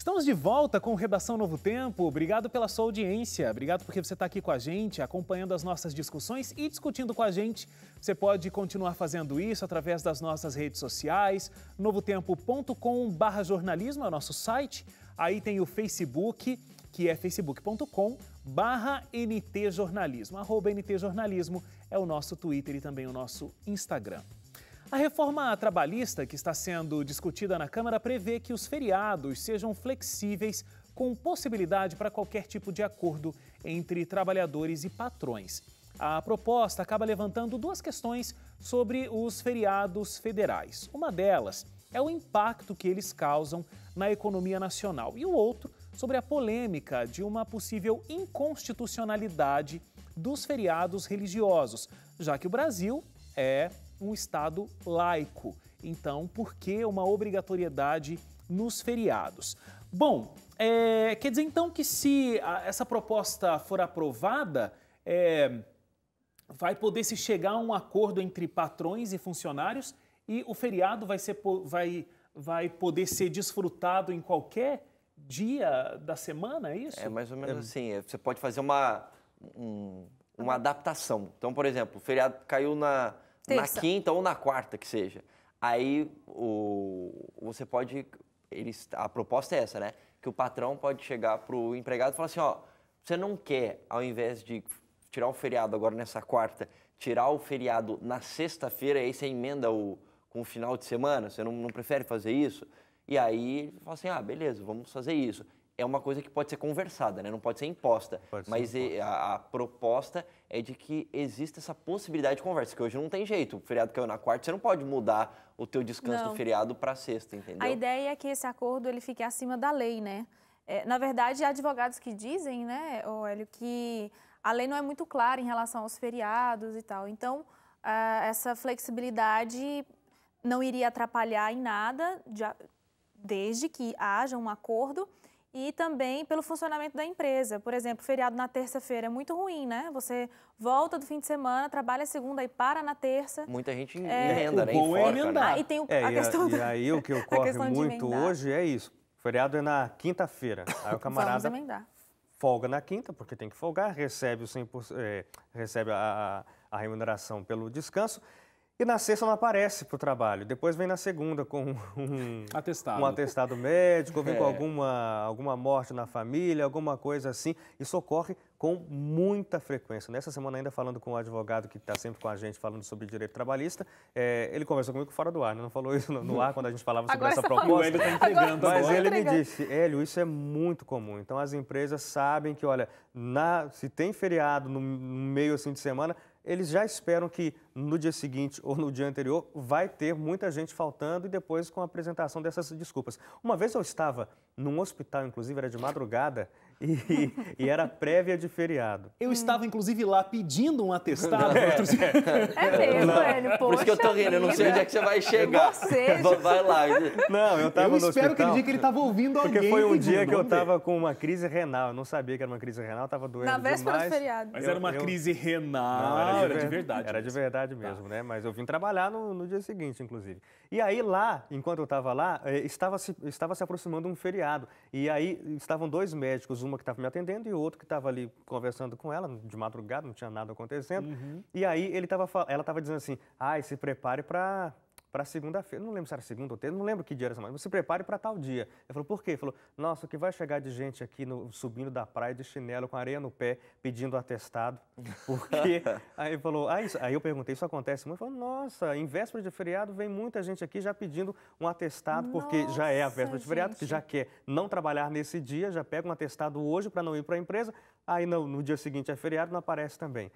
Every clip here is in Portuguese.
Estamos de volta com o Redação Novo Tempo. Obrigado pela sua audiência. Obrigado porque você está aqui com a gente, acompanhando as nossas discussões e discutindo com a gente. Você pode continuar fazendo isso através das nossas redes sociais. novotempo.com/jornalismo é o nosso site. Aí tem o Facebook, que é facebook.com/ntjornalismo. @ntjornalismo é o nosso Twitter e também o nosso Instagram. A reforma trabalhista que está sendo discutida na Câmara prevê que os feriados sejam flexíveis, com possibilidade para qualquer tipo de acordo entre trabalhadores e patrões. A proposta acaba levantando duas questões sobre os feriados federais. Uma delas é o impacto que eles causam na economia nacional e o outro sobre a polêmica de uma possível inconstitucionalidade dos feriados religiosos, já que o Brasil é um Estado laico. Então, por que uma obrigatoriedade nos feriados? Bom, quer dizer então que se essa proposta for aprovada, vai poder se chegar a um acordo entre patrões e funcionários e o feriado vai poder ser desfrutado em qualquer dia da semana, é isso? É mais ou menos assim. Você pode fazer uma adaptação. Então, por exemplo, o feriado caiu na quinta ou na quarta, que seja. Aí você pode... a proposta é essa, né? Que o patrão pode chegar para o empregado e falar assim, ó, você não quer, ao invés de tirar o feriado agora nessa quarta, tirar o feriado na sexta-feira, aí você emenda com o final de semana? Você não prefere fazer isso? E aí ele fala assim, beleza, vamos fazer isso. É uma coisa que pode ser conversada, né? Não pode ser imposta. Mas a proposta é de que exista essa possibilidade de conversa, que hoje não tem jeito. O feriado caiu na quarta, você não pode mudar o teu descanso do feriado para sexta, entendeu? A ideia é que esse acordo ele fique acima da lei, né? Na verdade, há advogados que dizem, né, Hélio, que a lei não é muito clara em relação aos feriados e tal. Então, essa flexibilidade não iria atrapalhar em nada, desde que haja um acordo. E também pelo funcionamento da empresa. Por exemplo, feriado na terça-feira é muito ruim, né? Você volta do fim de semana, trabalha segunda e para na terça. Muita gente emenda, né? Emendar. E tem a questão e aí o que ocorre muito hoje é isso. O feriado é na quinta-feira. Aí o camarada folga na quinta, porque tem que folgar, recebe, recebe a remuneração pelo descanso. E na sexta não aparece para o trabalho. Depois vem na segunda com um atestado médico, vem com alguma morte na família, alguma coisa assim. Isso ocorre com muita frequência. Nessa semana, ainda falando com o advogado que está sempre com a gente falando sobre direito trabalhista, ele conversou comigo fora do ar, né? Não falou isso no ar quando a gente falava sobre essa proposta. O Hélio está entregando Mas agora. ele me disse, Hélio, isso é muito comum. Então as empresas sabem que, olha, se tem feriado no meio assim de semana, eles já esperam que no dia seguinte ou no dia anterior vai ter muita gente faltando e depois com a apresentação dessas desculpas. Uma vez eu estava num hospital, inclusive era de madrugada, e era prévia de feriado. Eu estava, inclusive, lá pedindo um atestado. É mesmo, Hélio, poxa. Por isso que eu tô rindo, eu não sei onde é que você vai chegar. Vai lá. Não, eu estava no hospital. Eu espero que ele diga que ele estava ouvindo alguém. Porque foi um dia que eu estava com uma crise renal. Eu não sabia que era uma crise renal, estava doendo demais. Na véspera do feriado. Mas era uma crise renal. Não, era de verdade. Era de verdade mesmo, né? Mas eu vim trabalhar no dia seguinte, inclusive. E aí lá, enquanto eu estava lá, estava se aproximando um feriado. E aí estavam dois médicos, uma que estava me atendendo e outro que estava ali conversando com ela, de madrugada, não tinha nada acontecendo. E aí ela estava dizendo assim, se prepare para segunda-feira, não lembro se era segunda ou terça, não lembro que dia era essa, mas se prepare para tal dia. Eu falei, por quê? Ele falou, nossa, o que vai chegar de gente aqui subindo da praia de chinelo, com areia no pé, pedindo atestado, porque... Aí ele falou, aí eu perguntei, isso acontece muito? Ele falou, nossa, em véspera de feriado vem muita gente aqui já pedindo um atestado, porque já é a véspera de feriado, que já quer não trabalhar nesse dia, já pega um atestado hoje para não ir para a empresa, aí no dia seguinte é feriado, não aparece também.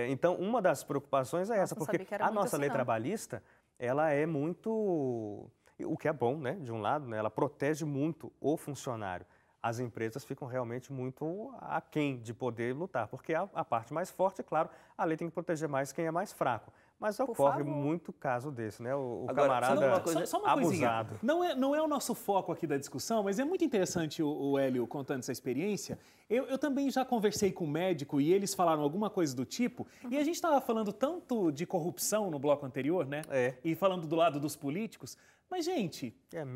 Então, uma das preocupações é essa, porque a nossa lei trabalhista, ela é muito, o que é bom, né, de um lado, né, ela protege muito o funcionário. As empresas ficam realmente muito aquém de poder lutar, porque a parte mais forte, é claro, a lei tem que proteger mais quem é mais fraco. Mas ocorre muito caso desse, né? O camarada só uma abusado. Não é o nosso foco aqui da discussão, mas é muito interessante o Hélio contando essa experiência. Eu também já conversei com um médico e eles falaram alguma coisa do tipo, e a gente estava falando tanto de corrupção no bloco anterior, né? E falando do lado dos políticos. Mas, gente,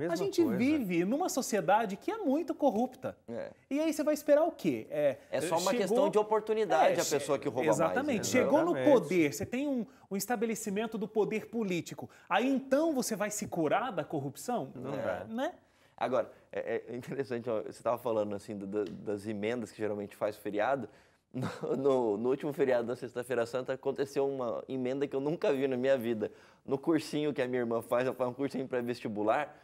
a gente vive numa sociedade que é muito corrupta. E aí você vai esperar o quê? É só uma questão de oportunidade a pessoa que rouba exatamente. mais. Chegou no poder, você tem um estabelecimento do poder político. Aí então você vai se curar da corrupção? Não vai. Né? Agora, é interessante, ó, você estava falando assim das emendas que geralmente faz o feriado. No último feriado da Sexta-feira Santa aconteceu uma emenda que eu nunca vi na minha vida. No cursinho que a minha irmã faz, ela faz um cursinho pré-vestibular,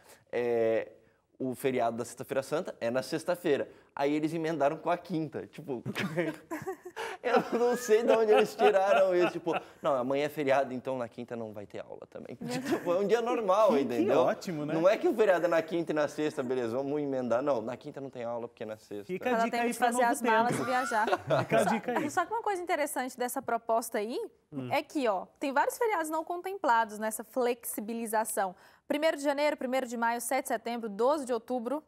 o feriado da Sexta-feira Santa é na sexta-feira. Aí eles emendaram com a quinta. Tipo, eu não sei de onde eles tiraram isso. Tipo, não, amanhã é feriado, então na quinta não vai ter aula também. Tipo, é um dia normal, entendeu? Que ótimo, né? Não é que o feriado é na quinta e na sexta, beleza, vamos emendar. Não, na quinta não tem aula porque é na sexta. Fica a dica aí de fazer as malas e viajar. Fica a dica aí. Só que uma coisa interessante dessa proposta aí é que, ó, tem vários feriados não contemplados nessa flexibilização. 1º de janeiro, 1º de maio, 7 de setembro, 12 de outubro,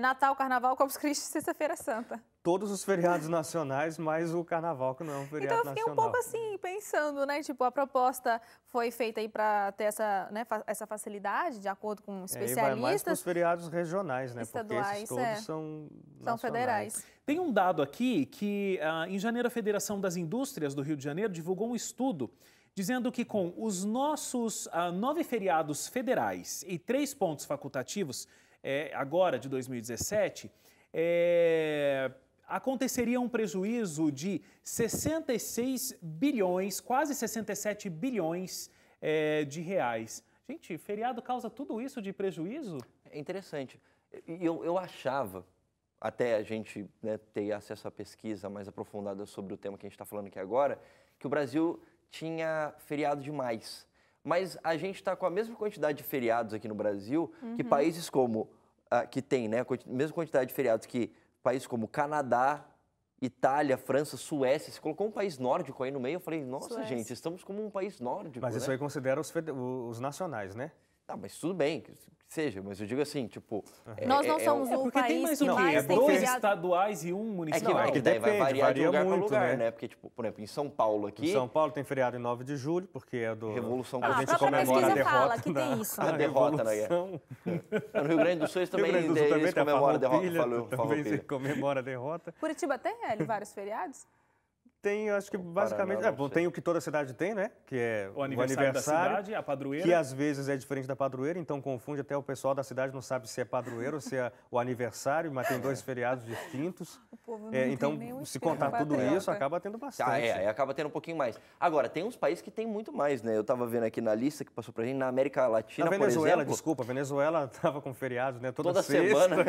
Natal, Carnaval, Corpus Christi, Sexta-feira Santa. Todos os feriados nacionais, mais o Carnaval, que não é um feriado nacional. Então eu fiquei um pouco assim, pensando, né? Tipo, a proposta foi feita aí para ter essa facilidade, de acordo com especialistas. E vai mais para os feriados regionais, né? Estaduais, porque esses todos são federais. Tem um dado aqui que, em janeiro, a Federação das Indústrias do Rio de Janeiro divulgou um estudo dizendo que com os nossos 9 feriados federais e 3 pontos facultativos, agora de 2017, aconteceria um prejuízo de 66 bilhões, quase 67 bilhões de reais. Gente, feriado causa tudo isso de prejuízo? É interessante. Eu achava, até a gente, né, ter acesso à pesquisa mais aprofundada sobre o tema que a gente está falando aqui agora, que o Brasil tinha feriado demais. Mas a gente está com a mesma quantidade de feriados aqui no Brasil que países como, que tem, né, a mesma quantidade de feriados que países como Canadá, Itália, França, Suécia. Você colocou um país nórdico aí no meio, eu falei, nossa, Suécia. Gente, estamos como um país nórdico, Mas isso né? aí considera os nacionais, né? Ah, mas tudo bem, que seja, mas eu digo assim, tipo... Nós não somos o porque tem país mais que o quê? mais tem 2 feriado. estaduais e 1 municipal. É que daí vai depende, variar de varia lugar para muito, lugar, né? né? Porque, tipo, por exemplo, em São Paulo aqui... Em São Paulo tem feriado em 9 de julho, porque é do... Revolução Ah, a a gente própria comemora a pesquisa derrota fala que tem isso. A derrota na guerra. No Rio Grande do Sul eles também, Rio Grande do Sul também eles tem a comemoram a derrota. Farroupilha, também se Farroupilha. comemora a derrota. Curitiba tem, Hélio, vários feriados? Tem, acho que basicamente... Paraná, não sei. tem o que toda cidade tem, né? Que é O aniversário da cidade, a padroeira. que às vezes é diferente da padroeira, então confunde até o pessoal da cidade, não sabe se é padroeiro ou se é o aniversário, mas tem 2 feriados distintos. O povo não tem Então, nenhum se espírito contar tudo patriota. isso, acaba tendo bastante. Aí acaba tendo um pouquinho mais. Agora, tem uns países que tem muito mais, né? Eu tava vendo aqui na lista que passou pra gente, na América Latina, A Venezuela, por exemplo... desculpa, a Venezuela estava com feriados, né? Toda sexta. semana,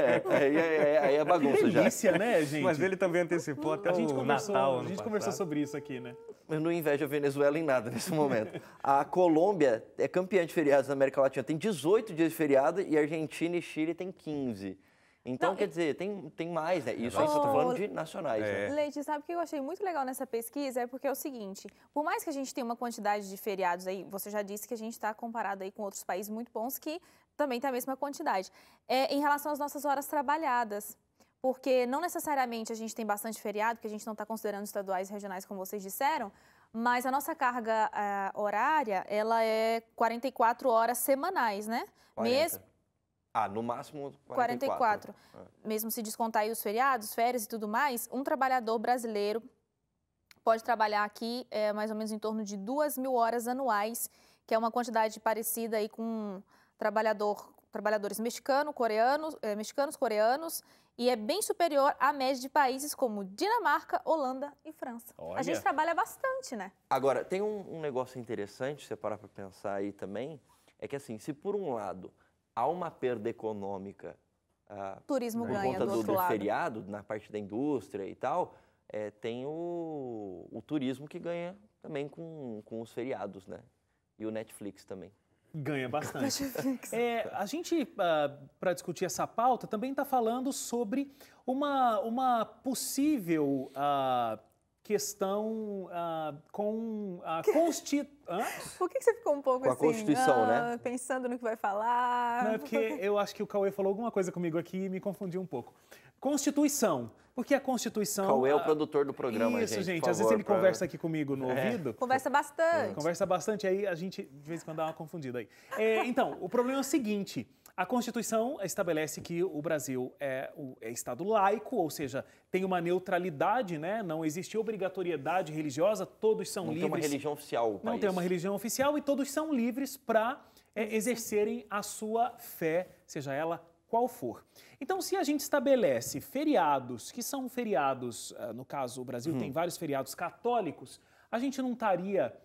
aí é bagunça já. Delícia, né, gente? Mas ele também antecipou até a gente o conversou, Natal. a gente conversou sobre isso aqui, né? Eu não invejo a Venezuela em nada nesse momento. A Colômbia é campeã de feriados na América Latina, tem 18 dias de feriado e a Argentina e Chile tem 15. Então, Não, quer dizer, tem mais, né? Isso aí eu tô falando de nacionais, né? Leite, sabe o que eu achei muito legal nessa pesquisa? É porque é o seguinte, por mais que a gente tenha uma quantidade de feriados aí, você já disse que a gente está comparado aí com outros países muito bons que também tem a mesma quantidade. Em relação às nossas horas trabalhadas, porque não necessariamente a gente tem bastante feriado, que a gente não está considerando estaduais e regionais, como vocês disseram, mas a nossa carga horária, ela é 44 horas semanais, né? 40. No máximo 44. Mesmo se descontar aí os feriados, férias e tudo mais, um trabalhador brasileiro pode trabalhar aqui mais ou menos em torno de 2.000 horas anuais, que é uma quantidade parecida aí com trabalhadores mexicanos, coreanos, e é bem superior à média de países como Dinamarca, Holanda e França. Olha. A gente trabalha bastante, né? Agora, tem um negócio interessante, se você parar para pensar aí também, é que assim, se por um lado há uma perda econômica Turismo por ganha conta do outro do lado. feriado, na parte da indústria e tal, tem o turismo que ganha também com os feriados, né? E o Netflix também. Ganha bastante. A gente, para discutir essa pauta, também está falando sobre uma possível questão com a Por que você ficou um pouco Com a assim, Constituição, né? pensando no que vai falar? Não, é porque eu acho que o Cauê falou alguma coisa comigo aqui e me confundiu um pouco. Constituição. Porque a Constituição... Cauê é o produtor do programa, Isso, gente. por Às vezes favor, ele conversa aqui comigo no ouvido. Conversa bastante. Conversa bastante, aí a gente, de vez em quando, dá uma confundida aí. Então, o problema é o seguinte. A Constituição estabelece que o Brasil é Estado laico, ou seja, tem uma neutralidade, né? Não existe obrigatoriedade religiosa, todos são livres. Não tem uma religião oficial o país. Não tem uma religião oficial e todos são livres para exercerem a sua fé, seja ela qual for. Então, se a gente estabelece feriados, que são feriados, no caso, o Brasil tem vários feriados católicos, a gente não estaria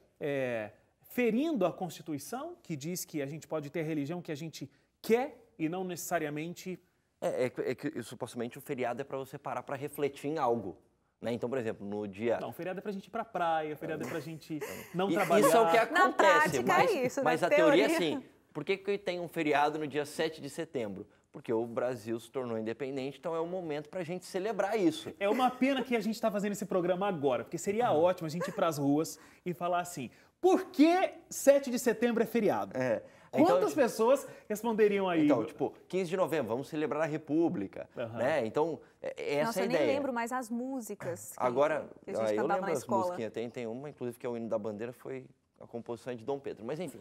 ferindo a Constituição, que diz que a gente pode ter a religião que a gente quer e não necessariamente... É que supostamente o feriado é para você parar para refletir em algo. Né? Então, por exemplo, no dia... Não, feriado é pra gente ir pra praia, feriado é pra gente não trabalhar. Isso é o que acontece. Na prática mas, é isso, mas na a teoria é teoria. assim, por que tem um feriado no dia 7 de setembro? Porque o Brasil se tornou independente, então é o momento para a gente celebrar isso. É uma pena que a gente está fazendo esse programa agora, porque seria ótimo a gente ir pras ruas e falar assim, por que 7 de setembro é feriado? Quantas pessoas responderiam aí? Então, tipo, 15 de novembro, vamos celebrar a República, né? Então, essa Nossa, é a eu ideia. nem lembro mais as músicas Agora, que a gente eu cantava lembro na as escola. musiquinhas, tem uma, inclusive, que é o hino da bandeira, foi a composição de Dom Pedro. Mas, enfim,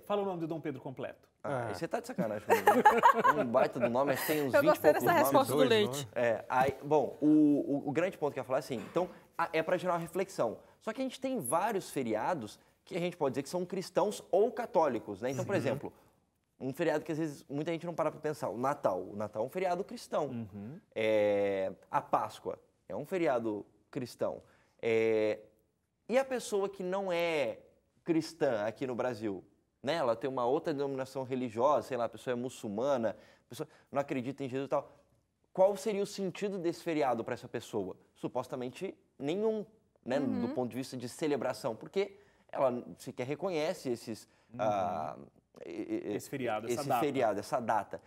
Fala o nome do Dom Pedro completo. você tá de sacanagem comigo. Um baita do nome, mas tem uns 20 Eu e gostei poucos dessa nomes. resposta do Leite. Bom, o grande ponto que eu ia falar é assim, então, é para gerar uma reflexão. Só que a gente tem vários feriados que a gente pode dizer que são cristãos ou católicos, né? Então, por exemplo, um feriado que às vezes muita gente não para para pensar, o Natal. O Natal é um feriado cristão. A Páscoa é um feriado cristão. E a pessoa que não é cristã aqui no Brasil, né? Ela tem uma outra denominação religiosa, sei lá, a pessoa é muçulmana, a pessoa não acredita em Jesus e tal. Qual seria o sentido desse feriado para essa pessoa? Supostamente nenhum, né? Do ponto de vista de celebração, porque ela sequer reconhece esse feriado, essa data.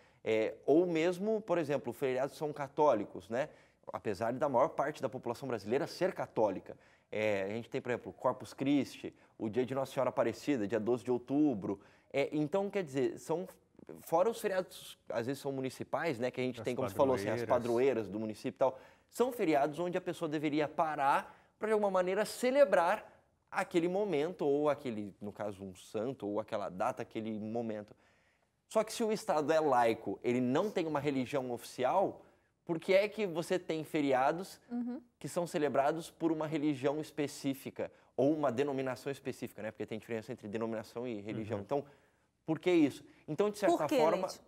Ou mesmo, por exemplo, feriados são católicos, né? Apesar da maior parte da população brasileira ser católica. A gente tem, por exemplo, Corpus Christi, o dia de Nossa Senhora Aparecida, dia 12 de outubro. Então, quer dizer, fora os feriados, às vezes são municipais, né? Que a gente tem, como você falou, assim, as padroeiras do município e tal. São feriados onde a pessoa deveria parar para, de alguma maneira, celebrar aquele momento, ou aquele, no caso, um santo, ou aquela data, aquele momento. Só que se o Estado é laico, ele não tem uma religião oficial, por que é que você tem feriados que são celebrados por uma religião específica, ou uma denominação específica, né? Porque tem diferença entre denominação e religião. Então, por que isso? Então, de certa forma... Leite?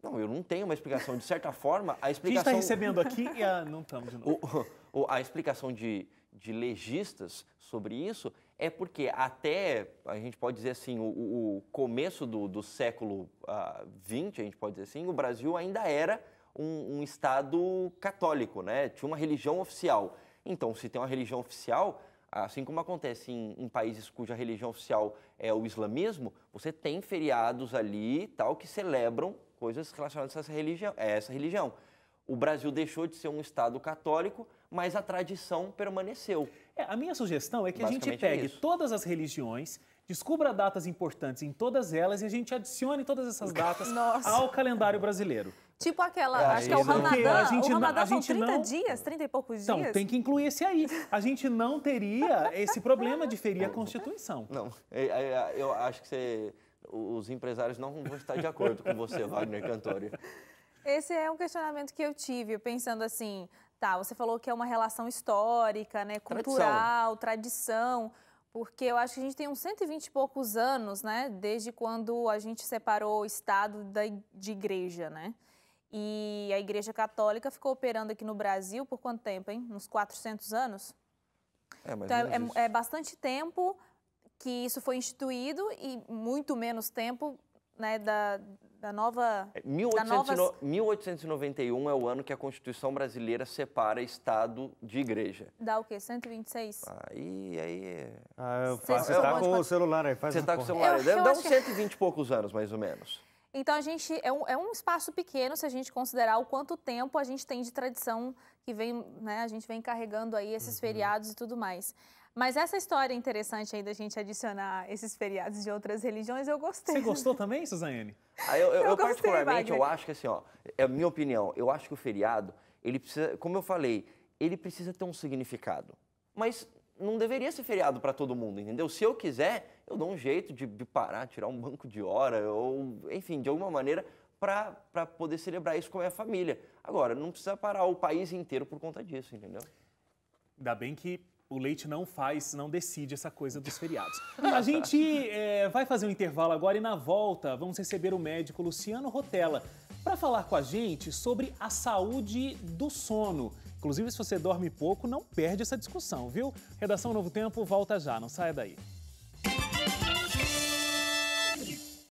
Não, eu não tenho uma explicação. De certa forma, a explicação... A gente está recebendo aqui e não estamos de novo. A explicação de legistas sobre isso é porque até, a gente pode dizer assim, o começo do século XX, a gente pode dizer assim, o Brasil ainda era um Estado católico, né? Tinha uma religião oficial. Então, se tem uma religião oficial, assim como acontece em países cuja religião oficial é o islamismo, você tem feriados ali tal que celebram coisas relacionadas a essa religião. O Brasil deixou de ser um Estado católico, mas a tradição permaneceu. A minha sugestão é que a gente pegue todas as religiões, descubra datas importantes em todas elas e a gente adicione todas essas datas ao calendário brasileiro. Tipo aquela, acho que é o Ramadã, são 30 dias, 30 e poucos dias. Então, tem que incluir esse aí. A gente não teria esse problema de ferir a Constituição. Não, eu acho que os empresários não vão estar de acordo com você, Wagner Cantori. Esse é um questionamento que eu tive, pensando assim, você falou que é uma relação histórica, né, cultural, tradição, porque eu acho que a gente tem uns 120 e poucos anos, né, desde quando a gente separou o Estado de igreja, né? E a Igreja Católica ficou operando aqui no Brasil por quanto tempo, hein? Uns 400 anos? Então, é bastante tempo que isso foi instituído e muito menos tempo, né, da nova... 1891 é o ano que a Constituição brasileira separa Estado de Igreja. Dá o quê? 126? Você está com o celular aí, faz Você está com o celular aí. Dá uns 120 e poucos anos, mais ou menos. Então, a gente é um espaço pequeno se a gente considerar o quanto tempo a gente tem de tradição que vem, né, a gente vem carregando aí esses feriados e tudo mais. Mas essa história interessante aí da gente adicionar esses feriados de outras religiões, eu gostei. Você gostou também, Suzane? Eu gostei, particularmente, Wagner. eu acho que assim, ó, é a minha opinião, eu acho que o feriado, ele precisa, como eu falei, ele precisa ter um significado. Mas não deveria ser feriado para todo mundo, entendeu? Se eu quiser, eu dou um jeito de parar, tirar um banco de hora, ou, enfim, de alguma maneira, para poder celebrar isso com a minha família. Agora, não precisa parar o país inteiro por conta disso, entendeu? Ainda bem que o Leite não decide essa coisa dos feriados. A gente vai fazer um intervalo agora e na volta vamos receber o médico Luciano Rotella para falar com a gente sobre a saúde do sono. Inclusive, se você dorme pouco, não perde essa discussão, viu? Redação Novo Tempo volta já, não saia daí.